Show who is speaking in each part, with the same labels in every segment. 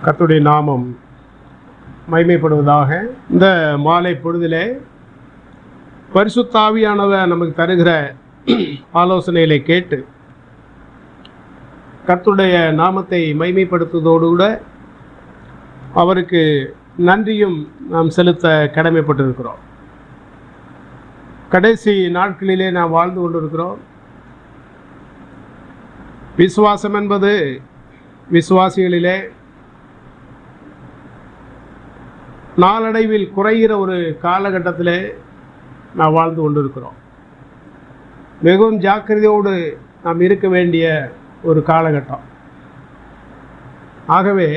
Speaker 1: கர்த்தருடைய நாமம் மகிமைப்படுவதாக. இந்த மாலை பொழுதிலே பரிசுத்த ஆவியானவர் நமக்கு தருகிற ஆலோசனைகளை கேட்டு கர்த்தருடைய நாமத்தை மகிமைப்படுத்துவதோடு கூட அவருக்கு நன்றியும் நாம் செலுத்த கடமைப்பட்டிருக்கிறோம். கடைசி நாட்களிலே நாம் வாழ்ந்து கொண்டிருக்கிறோம். விசுவாசம் என்பது விசுவாசிகளிலே நாளடைவில் குறைகிற ஒரு காலகட்டத்திலே நாம் வாழ்ந்து கொண்டிருக்கிறோம். மிகவும் ஜாக்கிரதையோடு நாம் இருக்க வேண்டிய ஒரு காலகட்டம். ஆகவே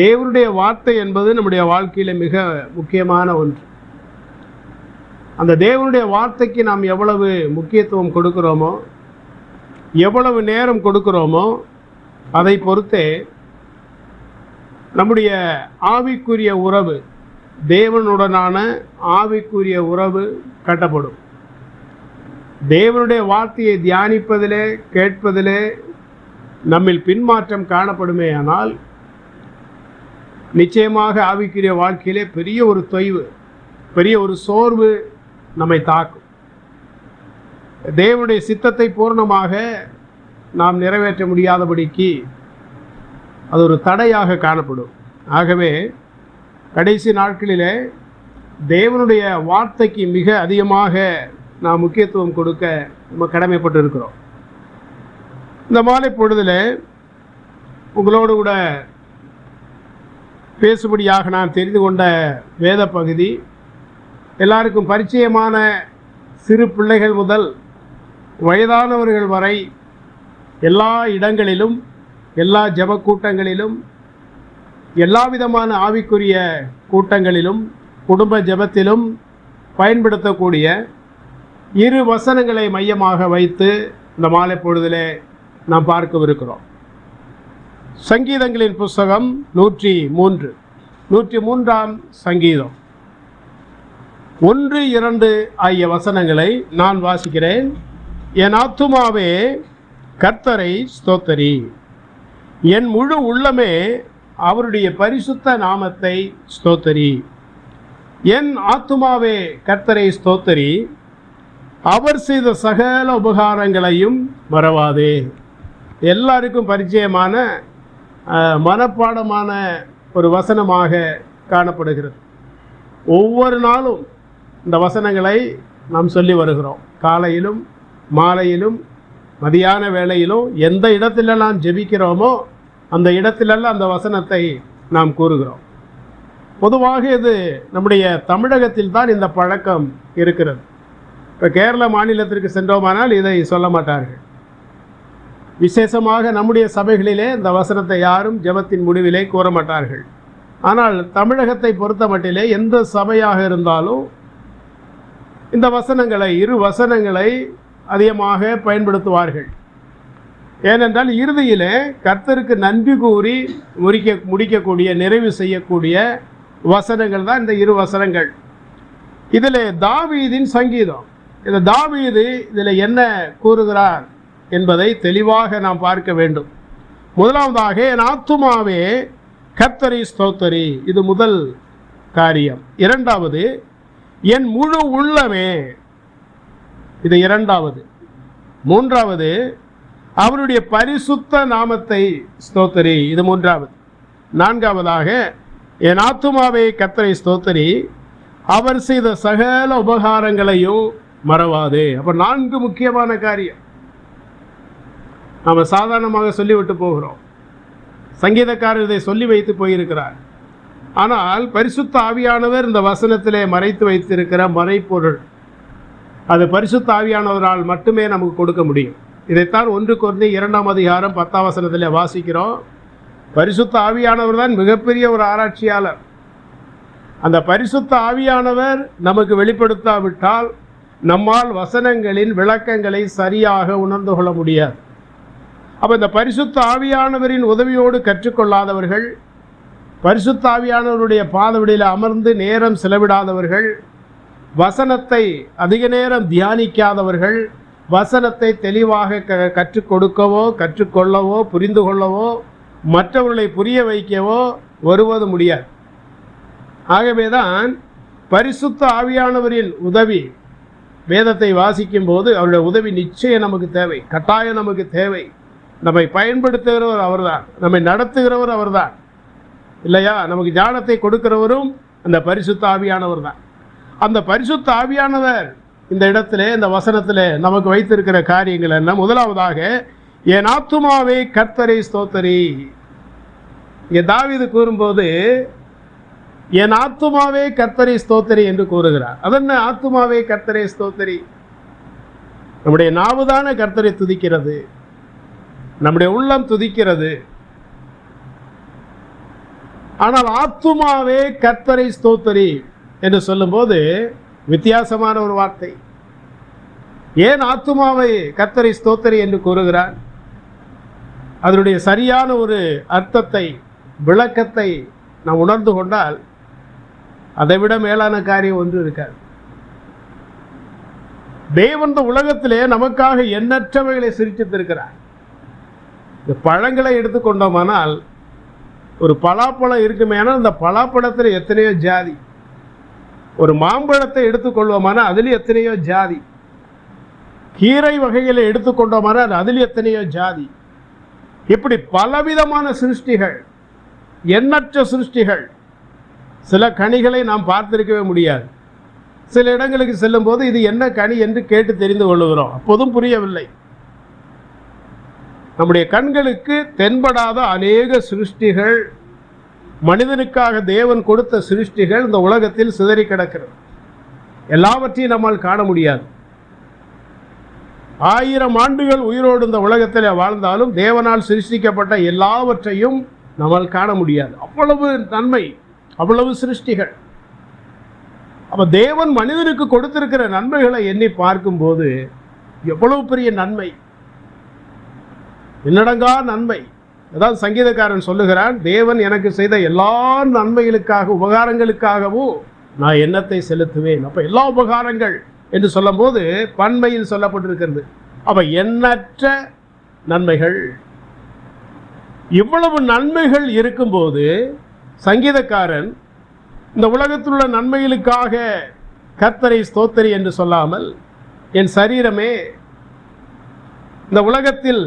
Speaker 1: தேவனுடைய வார்த்தை என்பது நம்முடைய வாழ்க்கையில் மிக முக்கியமான ஒன்று. அந்த தேவனுடைய வார்த்தைக்கு நாம் எவ்வளவு முக்கியத்துவம் கொடுக்கிறோமோ, எவ்வளவு நேரம் கொடுக்கிறோமோ, அதை பொறுத்தே நம்முடைய ஆவிக்குரிய உறவு, தேவனுடனான ஆவிக்குரிய உறவு கட்டப்படும். தேவனுடைய வார்த்தையை தியானிப்பதிலே, கேட்பதிலே நம்மில் பின்மாற்றம் காணப்படுமே ஆனால் நிச்சயமாக ஆவிக்குரிய வாழ்க்கையிலே பெரிய ஒரு தொய்வு, பெரிய ஒரு சோர்வு நம்மை தாக்கும். தேவனுடைய சித்தத்தை பூர்ணமாக நாம் நிறைவேற்ற முடியாதபடிக்கு அது ஒரு தடையாக காணப்படும். ஆகவே கடைசி நாட்களிலே தேவனுடைய வார்த்தைக்கு மிக அதிகமாக நாம் முக்கியத்துவம் கொடுக்க நம்ம கடமைப்பட்டு இருக்கிறோம். இந்த மாலை பொழுதில் உங்களோடு கூட பேசும்படியாக நான் தெரிந்து கொண்ட வேத பகுதி, எல்லாருக்கும் பரிச்சயமான சிறு பிள்ளைகள் முதல் வயதானவர்கள் வரை எல்லா இடங்களிலும், எல்லா ஜெப கூட்டங்களிலும், எல்லா விதமான ஆவிக்குரிய கூட்டங்களிலும், குடும்ப ஜெபத்திலும் பயன்படுத்தக்கூடிய இரு வசனங்களை மையமாக வைத்து இந்த மாலை பொழுதிலே நாம் பார்க்கவிருக்கிறோம். சங்கீதங்களின் புஸ்தகம் 103ஆம் சங்கீதம் 1, 2 ஆகிய வசனங்களை நான் வாசிக்கிறேன். என் ஆத்துமாவே கர்த்தரை ஸ்தோத்தரி, என் முழு உள்ளமே அவருடைய பரிசுத்த நாமத்தை ஸ்தோத்தரி. என் ஆத்துமாவே கர்த்தரை ஸ்தோத்தரி, அவர் செய்த சகல உபகாரங்களையும் மறவாதே. எல்லாருக்கும் பரிச்சயமான மனப்பாடமான ஒரு வசனமாக காணப்படுகிறது. ஒவ்வொரு நாளும் இந்த வசனங்களை நாம் சொல்லி வருகிறோம். காலையிலும் மாலையிலும் மதியான வேளையிலும் எந்த இடத்திலெல்லாம் ஜெபிக்கிறோமோ அந்த இடத்திலெல்லாம் அந்த வசனத்தை நாம் கூறுகிறோம். பொதுவாக இது நம்முடைய தமிழகத்தில் தான் இந்த பழக்கம் இருக்கிறது. இப்போ கேரள மாநிலத்திற்கு சென்றோமானால் இதை சொல்ல மாட்டார்கள். விசேஷமாக நம்முடைய சபைகளிலே இந்த வசனத்தை யாரும் ஜெபத்தின் முடிவிலே கூற மாட்டார்கள். ஆனால் தமிழகத்தை பொறுத்த மட்டிலே எந்த சபையாக இருந்தாலும் இந்த வசனங்களை, இரு வசனங்களை அதிகமாக பயன்படுத்துவார்கள். ஏனென்றால் இறுதியிலே கர்த்தருக்கு நன்றி கூறி முடிக்கக்கூடிய, நிறைவு செய்யக்கூடிய வசனங்கள் தான் இந்த இரு வசனங்கள். இதில் தாவீதின் சங்கீதம். இந்த தாவீது இதில் என்ன கூறுகிறார் என்பதை தெளிவாக நாம் பார்க்க வேண்டும். முதலாவதாக என் ஆத்துமாவே கர்த்தரை ஸ்தோத்தரி, இது முதல் காரியம். இரண்டாவது என் முழு உள்ளமே, இது இரண்டாவது. மூன்றாவது அவருடைய பரிசுத்த நாமத்தை ஸ்தோத்தரி, இது மூன்றாவது. நான்காவதாக என் ஆத்துமாவே கர்த்தரை ஸ்தோத்தரி, அவர் செய்த சகல உபகாரங்களையும் மறவாதே. அப்போ 4 முக்கியமான காரியம் நாம் சாதாரணமாக சொல்லிவிட்டு போகிறோம். சங்கீதக்காரர் இதை சொல்லி வைத்து போயிருக்கிறார். ஆனால் பரிசுத்த ஆவியானவர் இந்த வசனத்திலே மறைத்து வைத்திருக்கிற மறைப்பொருள், அது பரிசுத்த ஆவியானவரால் மட்டுமே நமக்கு கொடுக்க முடியும். இதைத்தான் 1 கொரிந்தியர் 2ஆம் அதிகாரம் 10ஆம் வசனத்தில் வாசிக்கிறோம். பரிசுத்த ஆவியானவர் தான் மிகப்பெரிய ஒரு ஆராய்ச்சியாளர். அந்த பரிசுத்த ஆவியானவர் நமக்கு வெளிப்படுத்தாவிட்டால் நம்மால் வசனங்களின் விளக்கங்களை சரியாக உணர்ந்து கொள்ள முடியாது. அப்போ இந்த பரிசுத்த ஆவியானவரின் உதவியோடு கற்றுக்கொள்ளாதவர்கள், பரிசுத்த ஆவியானவருடைய பாதவடியில் அமர்ந்து நேரம் செலவிடாதவர்கள், வசனத்தை அதிக நேரம் தியானிக்காதவர்கள், வசனத்தை தெளிவாக கற்றுக் கொடுக்கவோ, கற்றுக்கொள்ளவோ, புரிந்து கொள்ளவோ மற்றவர்களை புரிய வைக்கவோ வருவது முடியாது. ஆகவேதான் பரிசுத்த ஆவியானவரின் உதவி, வேதத்தை வாசிக்கும் போது அவருடைய உதவி நிச்சயம் நமக்கு தேவை, கட்டாயம் நமக்கு தேவை. நம்மை பயன்படுத்துகிறவர் அவர்தான், நம்மை நடத்துகிறவர் அவர்தான் இல்லையா? நமக்கு ஞானத்தை கொடுக்கிறவரும் அந்த பரிசுத்த ஆவியானவர் தான். அந்த பரிசுத்த ஆவியானவர் இந்த இடத்திலே, இந்த வசனத்திலே நமக்கு வைத்திருக்கிற காரியங்கள் என்ன? முதலாவதாக, என் ஆத்துமாவே கர்த்தரை ஸ்தோத்தரி. இங்கே தாவீது கூறும்போது என் ஆத்துமாவே கர்த்தரை ஸ்தோத்தரி என்று கூறுகிறார். அதென்ன ஆத்துமாவே கர்த்தரை ஸ்தோத்தரி? நம்முடைய நாவுதான கர்த்தரை துதிக்கிறது, நம்முடைய உள்ளம் துதிக்கிறது. ஆனால் ஆத்துமாவே கர்த்தரை ஸ்தோத்தரி என்று சொல்லும்போது வித்தியாசமான ஒரு வார்த்தை. ஏன் ஆத்துமாவை கர்த்தரை ஸ்தோத்தரி என்று கூறுகிறார்? அதனுடைய சரியான ஒரு அர்த்தத்தை, விளக்கத்தை நாம் உணர்ந்து கொண்டால் அதை விட மேலான காரியம் ஒன்று இருக்காது. தேவன் இந்த உலகத்திலே நமக்காக எண்ணற்றவைகளை சிரித்திருக்கிறார். இந்த பழங்களை எடுத்துக்கொண்டோமானால், ஒரு பலாப்பழம் இருக்குமே, ஆனால் அந்த பலாப்பழத்தில் எத்தனையோ ஜாதி. ஒரு மாம்பழத்தை எடுத்துக்கொள்வோமானால் அதில் எத்தனையோ ஜாதி. கீரை வகைகளை எடுத்துக்கொண்டோமானால் அதில் எத்தனையோ ஜாதி. இப்படி பலவிதமான சிருஷ்டிகள், எண்ணற்ற சிருஷ்டிகள். சில கனிகளை நாம் பார்த்திருக்கவே முடியாது. சில இடங்களுக்கு செல்லும் போது இது என்ன கனி என்று கேட்டு தெரிந்து கொள்ளுகிறோம், அப்போதும் புரியவில்லை. நம்முடைய கண்களுக்கு தென்படாத அநேக சிருஷ்டிகள், மனிதனுக்காக தேவன் கொடுத்த சிருஷ்டிகள் இந்த உலகத்தில் சிதறி கிடக்கிறது. எல்லாவற்றையும் நம்மால் காண முடியாது. 1000 ஆண்டுகள் உயிரோடு இந்த உலகத்தில் வாழ்ந்தாலும் தேவனால் சிருஷ்டிக்கப்பட்ட எல்லாவற்றையும் நம்மால் காண முடியாது. அவ்வளவு நன்மை, அவ்வளவு சிருஷ்டிகள். அப்ப தேவன் மனிதனுக்கு கொடுத்திருக்கிற நன்மைகளை எண்ணி பார்க்கும்போது எவ்வளவு பெரிய நன்மை, என்னடங்கா நன்மை. அதாவது சங்கீதக்காரன் சொல்லுகிறான், தேவன் எனக்கு செய்த எல்லா நன்மைகளுக்காக, உபகாரங்களுக்காகவும் நான் எண்ணத்தை செலுத்துவேன். அப்ப எல்லா உபகாரங்கள் என்று சொல்லும் போது பன்மையில் சொல்லப்பட்டிருக்கிறது. அப்ப எண்ணற்ற நன்மைகள். இவ்வளவு நன்மைகள் இருக்கும்போது சங்கீதக்காரன் இந்த உலகத்தில் உள்ள நன்மைகளுக்காக கர்த்தரை ஸ்தோத்திரி என்று சொல்லாமல், என் சரீரமே, இந்த உலகத்தில்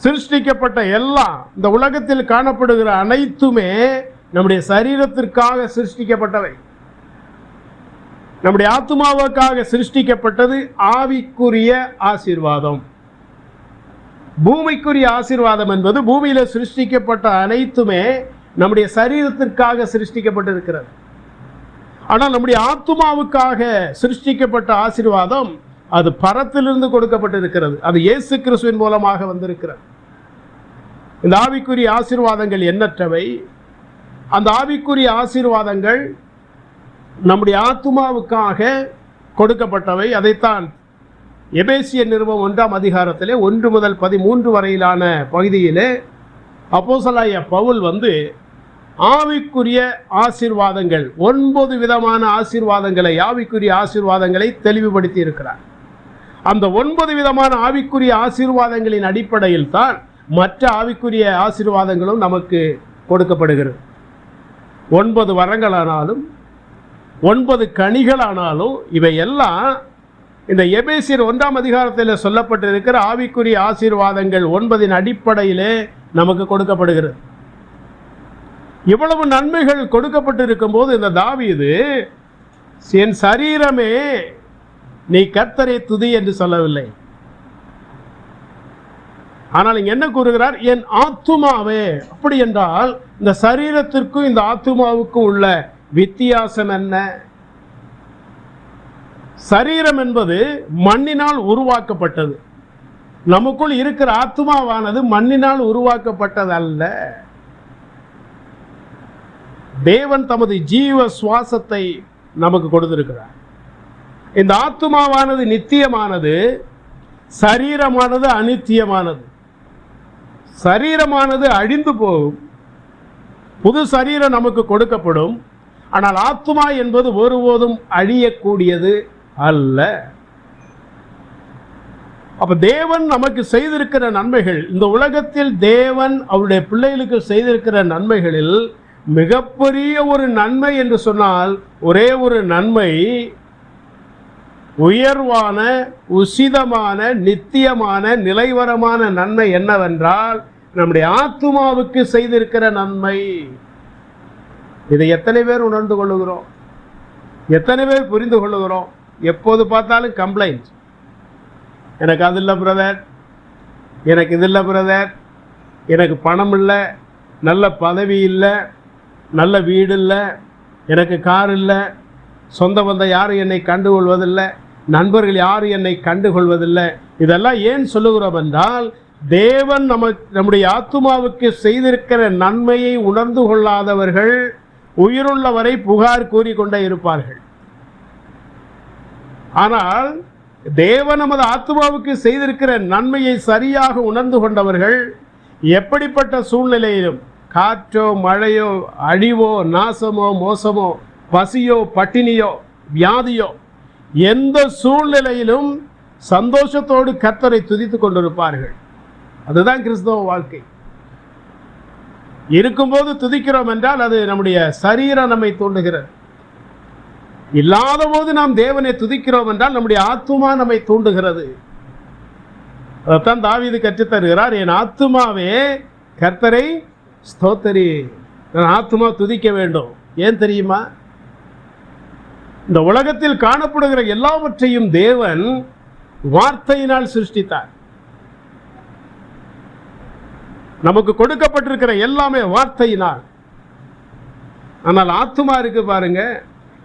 Speaker 1: சிருஷ்டிக்கப்பட்ட எல்லாம், இந்த உலகத்தில் காணப்படுகிற அனைத்துமே நம்முடைய சரீரத்திற்காக சிருஷ்டிக்கப்பட்டவை. நம்முடைய ஆத்துமாவுக்காக சிருஷ்டிக்கப்பட்டது ஆவிக்குரிய ஆசீர்வாதம். பூமிக்குரிய ஆசீர்வாதம் என்பது பூமியில சிருஷ்டிக்கப்பட்ட அனைத்துமே நம்முடைய சரீரத்திற்காக சிருஷ்டிக்கப்பட்டிருக்கிறது. ஆனால் நம்முடைய ஆத்துமாவுக்காக சிருஷ்டிக்கப்பட்ட ஆசீர்வாதம் அது பரத்திலிருந்து கொடுக்கப்பட்டிருக்கிறது. அது இயேசு கிறிஸ்துவின் மூலமாக வந்திருக்கிறது. இந்த ஆவிக்குரிய ஆசீர்வாதங்கள் எண்ணற்றவை. அந்த ஆவிக்குரிய ஆசீர்வாதங்கள் நம்முடைய ஆத்துமாவுக்காக கொடுக்கப்பட்டவை. அதைத்தான் எபேசியர் நிருபம் 1ஆம் அதிகாரத்திலே 1 முதல் 13 வரையிலான பகுதியிலே அப்போஸ்தலனாகிய பவுல் ஆவிக்குரிய ஆசீர்வாதங்கள், 9 விதமான ஆசீர்வாதங்களை, ஆவிக்குரிய ஆசீர்வாதங்களை தெளிவுபடுத்தி இருக்கிறார். அந்த 9 விதமான ஆவிக்குரிய ஆசீர்வாதங்களின் அடிப்படையில் தான் மற்ற ஆவிக்குரிய ஆசீர்வாதங்களும் நமக்கு கொடுக்கப்படுகிறது. 9 வரங்களானாலும் 9 கனிகளானாலும் இவையெல்லாம் இந்த எபேசியர் 1ஆம் அதிகாரத்தில் சொல்லப்பட்டிருக்கிற ஆவிக்குரிய ஆசீர்வாதங்கள் 9 அடிப்படையிலே நமக்கு கொடுக்கப்படுகிறது. இவ்வளவு நன்மைகள் கொடுக்கப்பட்டிருக்கும் போது இந்த தாவீது, என் சரீரமே நீ கர்த்தரை துதி என்று சொல்லவில்லை. ஆனால் இங்க என்ன கூறுகிறார்? என் ஆத்துமாவே. அப்படி என்றால் இந்த சரீரத்திற்கும் இந்த ஆத்துமாவுக்கும் உள்ள வித்தியாசம் என்ன? சரீரம் என்பது மண்ணினால் உருவாக்கப்பட்டது. நமக்குள் இருக்கிற ஆத்துமாவானது மண்ணினால் உருவாக்கப்பட்டது அல்ல. தேவன் தமது ஜீவ சுவாசத்தை நமக்கு கொடுத்திருக்கிறார். இந்த ஆத்துமாவானது நித்தியமானது, சரீரமானது அநித்தியமானது. சரீரமானது அழிந்து போகும், புது சரீரம் நமக்கு கொடுக்கப்படும். ஆனால் ஆத்துமா என்பது ஒருபோதும் அழியக்கூடியது அல்ல. அப்ப தேவன் நமக்கு செய்திருக்கிற நன்மைகள், இந்த உலகத்தில் தேவன் அவருடைய பிள்ளைகளுக்கு செய்திருக்கிற நன்மைகளில் மிகப்பெரிய ஒரு நன்மை என்று சொன்னால் ஒரே ஒரு நன்மை, உயர்வான, உசிதமான, நித்தியமான, நிலைவரமான நன்மை என்னவென்றால் நம்முடைய ஆத்துமாவுக்கு செய்திருக்கிற நன்மை. இதை எத்தனை பேர் உணர்ந்து கொள்ளுகிறோம்? எத்தனை பேர் புரிந்து கொள்ளுகிறோம்? எப்போது பார்த்தாலும் கம்ப்ளைண்ட். எனக்கு அது இல்லை பிரதர், எனக்கு இது இல்லை பிரதர், எனக்கு பணம் இல்லை, நல்ல பதவி இல்லை, நல்ல வீடு இல்லை, எனக்கு கார் இல்லை, சொந்த பந்தம் யாரும் என்னை கண்டுகொள்வதில்லை, நண்பர்கள் யாரும் என்னை கண்டுகொள்வதில்லை. இதெல்லாம் ஏன் சொல்லுகிறோம் என்றால் தேவன் நம்முடைய ஆத்துமாவுக்கு செய்திருக்கிற நன்மையை உணர்ந்து கொள்ளாதவர்கள் உயிருள்ளவரை புகார் கூறிக்கொண்டே இருப்பார்கள். ஆனால் தேவன் நமது ஆத்துமாவுக்கு செய்திருக்கிற நன்மையை சரியாக உணர்ந்து கொண்டவர்கள் எப்படிப்பட்ட சூழ்நிலையிலும், காற்றோ மழையோ அழிவோ நாசமோ மோசமோ பசியோ பட்டினியோ வியாதியோ, எந்த சூழ்நிலையிலும் சந்தோஷத்தோடு கர்த்தரை துதித்துக் கொண்டிருப்பார்கள். அதுதான் கிறிஸ்தவ வாழ்க்கை. இருக்கும்போது துதிக்கிறோம் என்றால் அது நம்முடைய சரீரம் நம்மை தூண்டுகிறது. இல்லாத போது நாம் தேவனை துதிக்கிறோம் என்றால் நம்முடைய ஆத்துமா நம்மை தூண்டுகிறது. அதைத்தான் தாவீது கற்றுத் தருகிறார், என் ஆத்துமாவே கர்த்தரை ஸ்தோத்திரி. நான் ஆத்துமா துதிக்க வேண்டும். ஏன் தெரியுமா? இந்த உலகத்தில் காணப்படுகிற எல்லாவற்றையும் தேவன் வார்த்தையினால் சிருஷ்டித்தார். நமக்கு கொடுக்கப்பட்டிருக்கிற எல்லாமே வார்த்தையினால். ஆனால் ஆத்துமா இருக்கு பாருங்க,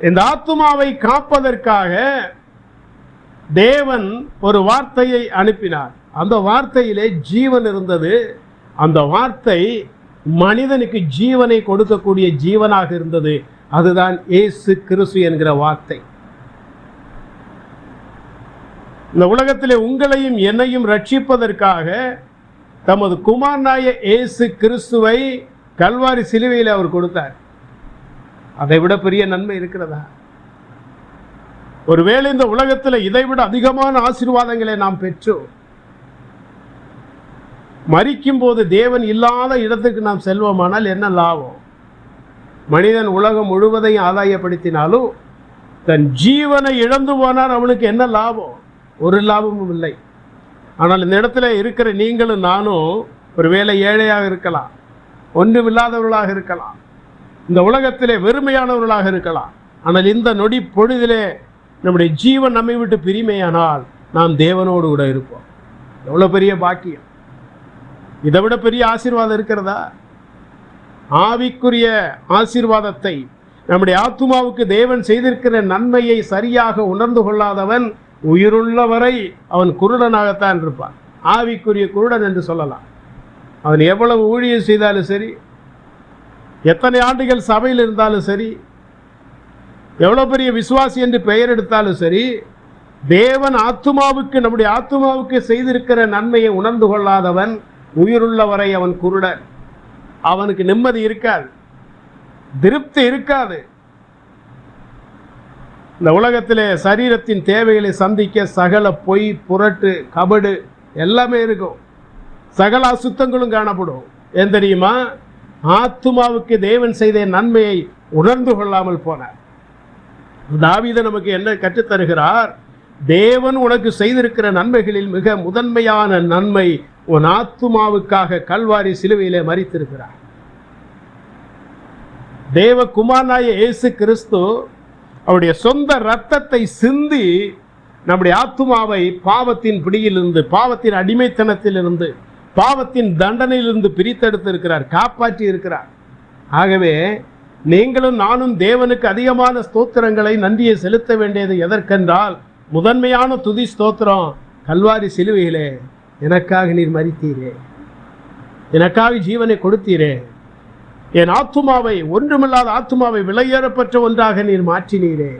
Speaker 1: இந்த ஆத்துமாவை காப்பதற்காக தேவன் ஒரு வார்த்தையை அனுப்பினார். அந்த வார்த்தையிலே ஜீவன் இருந்தது. அந்த வார்த்தை மனிதனுக்கு ஜீவனை கொடுக்கக்கூடிய ஜீவனாக இருந்தது. அதுதான் இயேசு கிறிஸ்து என்கிற வார்த்தை. இந்த உலகத்திலே உங்களையும் என்னையும் ரட்சிப்பதற்காக தமது குமாரனாகிய இயேசு கிறிஸ்துவை கல்வாரி சிலுவையில் அவர் கொடுத்தார். அதை விட பெரிய நன்மை இருக்கிறதா? ஒருவேளை இந்த உலகத்தில் இதைவிட அதிகமான ஆசீர்வாதங்களை நாம் பெற்றோம். மரிக்கும் போது தேவன் இல்லாத இடத்துக்கு நாம் செல்வோமானால் என்ன லாபம்? மனிதன் உலகம் முழுவதையும் ஆதாயப்படுத்தினாலும் தன் ஜீவனை இழந்து போனால் அவனுக்கு என்ன லாபம்? ஒரு லாபமும் இல்லை. ஆனால் இந்த இடத்துல இருக்கிற நீங்களும் நானும் ஒருவேளை ஏழையாக இருக்கலாம், ஒன்றுமில்லாதவர்களாக இருக்கலாம், இந்த உலகத்திலே வெறுமையானவர்களாக இருக்கலாம். ஆனால் இந்த நொடி பொழுதிலே நம்முடைய ஜீவன் நம்மை விட்டு பிரிமையானால் நாம் தேவனோடு கூட இருப்போம். எவ்வளோ பெரிய பாக்கியம்! இதை விட பெரிய ஆசீர்வாதம் இருக்கிறதா? ஆவிக்குரிய ஆசீர்வாதத்தை, நம்முடைய ஆத்துமாவுக்கு தேவன் செய்திருக்கிற நன்மையை சரியாக உணர்ந்து கொள்ளாதவன் உயிருள்ளவரை அவன் குருடனாகத்தான் இருப்பான். ஆவிக்குரிய குருடன் என்று சொல்லலாம். அவன் எவ்வளவு ஊழியம் செய்தாலும் சரி, எத்தனை ஆண்டுகள் சபையில் இருந்தாலும் சரி, எவ்வளோ பெரிய விசுவாசி என்று பெயர் எடுத்தாலும் சரி, தேவன் ஆத்துமாவுக்கு, நம்முடைய ஆத்துமாவுக்கு செய்திருக்கிற நன்மையை உணர்ந்து கொள்ளாதவன் உயிருள்ளவரை அவன் குருடன். அவனுக்கு நிம்மதி இருக்காது, திருப்தி இருக்காது. இந்த உலகத்திலே சரீரத்தின் தேவைகளை சந்திக்க சகல பொய், புரட்டு, கபடு எல்லாமே இருக்கும். சகல அசுத்தங்களும் காணப்படும். ஏன் தெரியுமா? ஆத்துமாவுக்கு தேவன் செய்த நன்மையை உணர்ந்து கொள்ளாமல் போனார். தாவீது நமக்கு என்ன கற்றுத்தருகிறார்? தேவன் உனக்கு செய்திருக்கிற நன்மைகளில் மிக முதன்மையான நன்மை உன் ஆத்துமாவுக்காக கல்வாரி சிலுவையிலே மரித்திருக்கிறார். தேவகுமாரனாகிய இயேசு கிறிஸ்து அவருடைய சொந்த இரத்தத்தை சிந்தி நம்முடைய ஆத்துமாவை பாவத்தின் பிடியிலிருந்து, பாவத்தின் அடிமைத்தனத்திலிருந்து, பாவத்தின் தண்டனையிலிருந்து பிரித்தெடுத்திருக்கிறார், காப்பாற்றி இருக்கிறார். ஆகவே நீங்களும் நானும் தேவனுக்கு அதிகமான ஸ்தோத்திரங்களை, நன்றியை செலுத்த வேண்டியது எதற்கென்றால், முதன்மையான துதி ஸ்தோத்திரம் கல்வாரி சிலுவையிலே எனக்காக நீர் மரித்தீரே, எனக்காக ஜீவனை கொடுத்தீரே, என் ஆத்துமாவை, ஒன்றுமில்லாத ஆத்துமாவை விலையேறப்பட்ட ஒன்றாக நீர் மாற்றினீரே,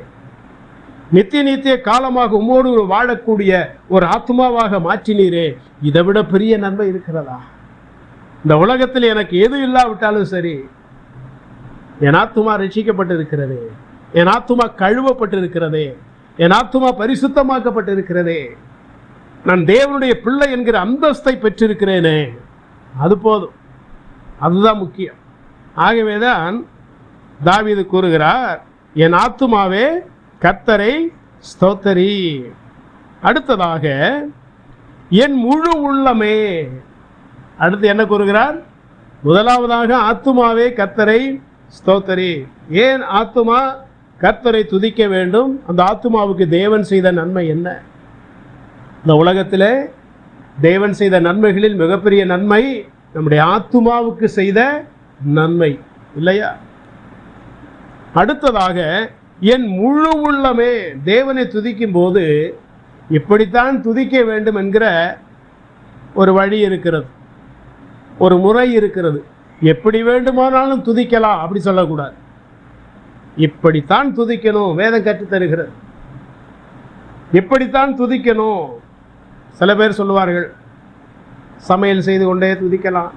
Speaker 1: நித்திய காலமாக உம்மோடு வாழக்கூடிய ஒரு ஆத்மாவாக மாற்றினீரே. இதை விட பெரிய நன்மை இருக்கிறதா? இந்த உலகத்தில் எனக்கு எது இல்லாவிட்டாலும் சரி, என் ஆத்துமா ரட்சிக்கப்பட்டிருக்கிறதே, என் ஆத்துமா கழுவப்பட்டிருக்கிறதே, என் ஆத்துமா பரிசுத்தமாக்கப்பட்டிருக்கிறதே. நான் தேவனுடைய பிள்ளை என்கிற அந்தஸ்தை பெற்றிருக்கிறேனே, அது போதும், அதுதான் முக்கியம். ஆகவேதான் தாவீது கூறுகிறார், என் ஆத்துமாவே கர்த்தரை ஸ்தோத்தரி. அடுத்ததாக என் முழு உள்ளமே. அடுத்து என்ன கூறுகிறார்? முதலாவதாக ஆத்துமாவே கர்த்தரை ஸ்தோத்தரி. ஏன் ஆத்துமா கர்த்தரை துதிக்க வேண்டும்? அந்த ஆத்துமாவுக்கு தேவன் செய்த நன்மை என்ன? இந்த உலகத்திலே தேவன் செய்த நன்மைகளில் மிகப்பெரிய நன்மை நம்முடைய ஆத்துமாவுக்கு செய்த நன்மை இல்லையா? அடுத்ததாக என் முழு உள்ளமே. தேவனை துதிக்கும் போது இப்படித்தான் துதிக்க வேண்டும் என்கிற ஒரு வழி இருக்கிறது, ஒரு முறை இருக்கிறது. எப்படி வேண்டுமானாலும் துதிக்கலாம் அப்படி சொல்லக்கூடாது. இப்படித்தான் துதிக்கணும், வேதம் கற்றுத் தருகிறது. இப்படித்தான் துதிக்கணும். சில பேர் சொல்லுவார்கள், சமையல் செய்து கொண்டே துதிக்கலாம்,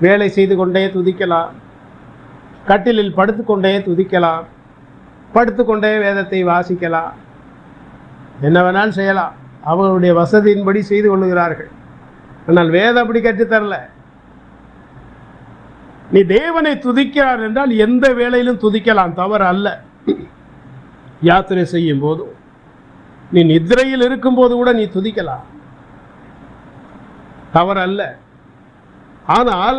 Speaker 1: வேலை செய்து கொண்டே துதிக்கலாம், கட்டிலில் படுத்துக்கொண்டே துதிக்கலாம், படுத்துக்கொண்டே வேதத்தை வாசிக்கலாம், என்ன வேணாலும் செய்யலாம். அவர்களுடைய வசதியின்படி செய்து கொள்ளுகிறார்கள். ஆனால் வேதம் அப்படி கற்றுத்தரல. நீ தேவனை துதிக்கிறார் என்றால் எந்த வேளையிலும் துதிக்கலாம், தவறு அல்ல. யாத்திரை செய்யும் போதும், நீ நித்திரையில் இருக்கும்போது கூட நீ துதிக்கலாம், தவறு அல்ல. ஆனால்